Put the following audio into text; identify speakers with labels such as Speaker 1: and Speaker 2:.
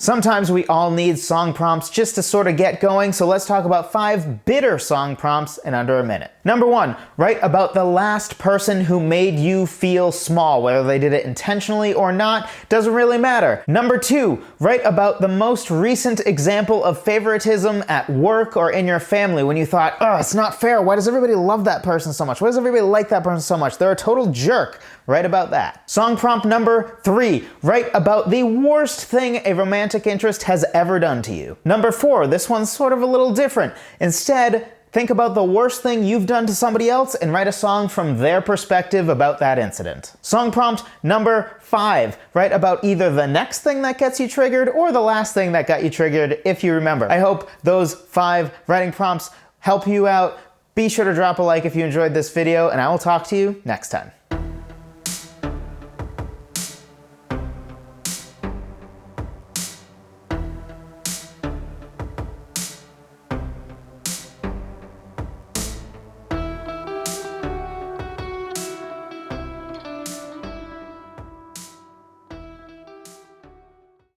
Speaker 1: Sometimes we all need song prompts just to sort of get going, so let's talk about 5 bitter song prompts in under a minute. Number 1, write about the last person who made you feel small. Whether they did it intentionally or not, doesn't really matter. Number 2, write about the most recent example of favoritism at work or in your family when you thought, oh, it's not fair. Why does everybody love that person so much? Why does everybody like that person so much? They're a total jerk. Write about that. Song prompt number 3, write about the worst thing a romantic interest has ever done to you. Number 4, this one's sort of a little different. Instead, think about the worst thing you've done to somebody else and write a song from their perspective about that incident. Song prompt number 5, write about either the next thing that gets you triggered or the last thing that got you triggered, if you remember. I hope those 5 writing prompts help you out. Be sure to drop a like if you enjoyed this video, and I will talk to you next time.